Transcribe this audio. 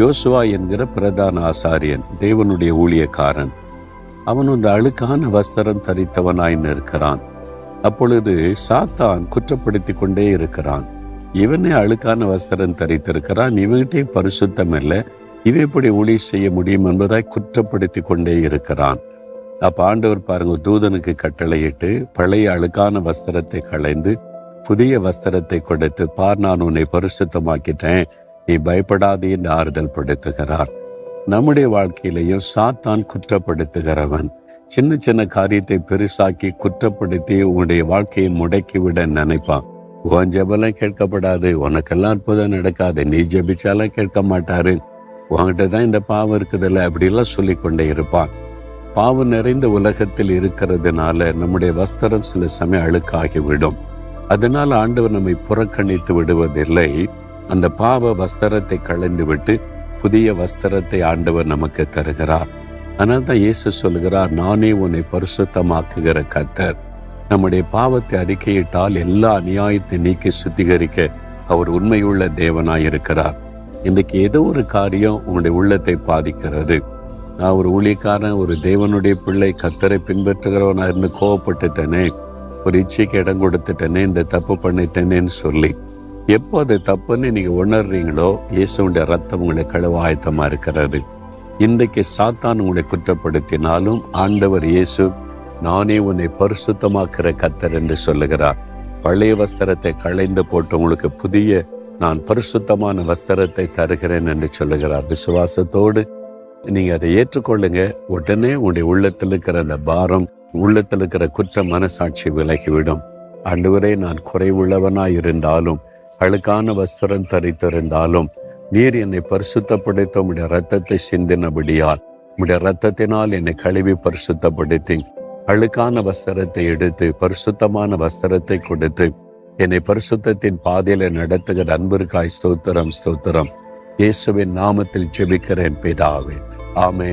யோசுவா என்கிற பிரதான ஆசாரியன், தேவனுடைய ஊழியக்காரன். அவன் அந்த அழுக்கான வஸ்திரம் தரித்தவனாய் இருக்கிறான். அப்பொழுது சாத்தான் குற்றப்படுத்தி கொண்டே இருக்கிறான். இவனே அழுக்கான வஸ்திரம் தரித்திருக்கிறான், இவன்கிட்டே பரிசுத்தம் இல்லை, இவன் எப்படி ஊழி செய்ய முடியும் என்பதாய் குற்றப்படுத்தி கொண்டே இருக்கிறான். அப்ப ஆண்டவர் பாருங்க, தூதனுக்கு கட்டளையிட்டு பழைய அழுக்கான வஸ்திரத்தை களைந்து புதிய வஸ்திரத்தை கொடுத்து, பார், நான் உன்னை பரிசுத்தமாக்கிட்டேன், நீ பயப்படாதே என்று ஆறுதல் படுத்துகிறார். நம்முடைய வாழ்க்கையிலையும் சாத்தான் குற்றப்படுத்துகிறவன். சின்ன சின்ன காரியத்தை பெருசாக்கி குற்றப்படுத்தி உன்னுடைய வாழ்க்கையை முடக்கிவிட நினைப்பான். உன் ஜெபெல்லாம் கேட்கப்படாது, உனக்கெல்லாம் அற்புதம் நடக்காது, நீ ஜெபிச்சாலாம் கேட்க மாட்டாரு, உன்கிட்ட தான் இந்த பாவம் இருக்குதில்ல, அப்படிலாம் சொல்லி கொண்டே இருப்பான். பாவம் நிறைந்த உலகத்தில் இருக்கிறதுனால நம்முடைய வஸ்திரம் சில சமயம் அழுக்காகிவிடும். அதனால் ஆண்டவர் நம்மை புறக்கணித்து விடுவதில்லை. அந்த பாவ வஸ்திரத்தை களைந்து விட்டு புதிய வஸ்திரத்தை ஆண்டவர் நமக்கு தருகிறார். அதனால் தான் இயேசு சொல்கிறார், நானே உன்னை பரிசுத்தமாக்குகிற கர்த்தர். நம்முடைய பாவத்தை அறிக்கையிட்டால் எல்லா அநியாயத்தை நீக்கி சுத்திகரிக்க அவர் உண்மையுள்ள தேவனாயிருக்கிறார். இன்றைக்கு ஏதோ ஒரு காரியம் உங்களுடைய உள்ளத்தை பாதிக்கிறது. நான் ஒரு ஊழியக்காரன், ஒரு தேவனுடைய பிள்ளை, கர்த்தரை பின்பற்றுகிறவனா இருந்து கோவப்பட்டுட்டேனே, ஒரு இச்சைக்கு இடம் கொடுத்துட்டேனே, இந்த தப்பு பண்ணிட்டேனேன்னு சொல்லி எப்போ அது தப்புன்னு நீங்க உணர்றீங்களோ, இயேசுடைய ரத்தம் உங்களை கழுவ ஆயத்தமா இருக்கிறாரு. இன்றைக்கு சாத்தான் உங்களை குற்றப்படுத்தினாலும் ஆண்டவர் இயேசு, நானே உன்னை பரிசுத்தமாக்குற கர்த்தர் என்று சொல்லுகிறார். பழைய வஸ்திரத்தை களைந்து போட்டு உங்களுக்கு புதிய நான் பரிசுத்தமான வஸ்திரத்தை தருகிறேன் என்று சொல்லுகிறார். விசுவாசத்தோடு நீங்க அதை ஏற்றுக்கொள்ளுங்க. உடனே உங்களுடைய உள்ளத்தில் இருக்கிற அந்த பாரம், உள்ளத்தில் இருக்கிற குற்ற மனசாட்சி விலகிவிடும். ஆண்டவரே, நான் குறைவுள்ளவனாய் இருந்தாலும், அழுக்கான வஸ்திரம் தரித்திருந்தாலும், நீர் என்னை பரிசுத்தப்படுத்த உம்முடைய இரத்தத்தை சிந்தினபடியால், உம்முடைய இரத்தத்தினால் என்னை கழுவி பரிசுத்தப்படுத்தி அழுக்கான வஸ்திரத்தை எடுத்து பரிசுத்தமான வஸ்திரத்தை கொடுத்து என்னை பரிசுத்தத்தின் பாதையில நடத்துகிற அன்பிற்காய் ஸ்தோத்திரம், ஸ்தோத்திரம். இயேசுவின் நாமத்தில் ஜெபிக்கிறேன் பிதாவே, ஆமென்.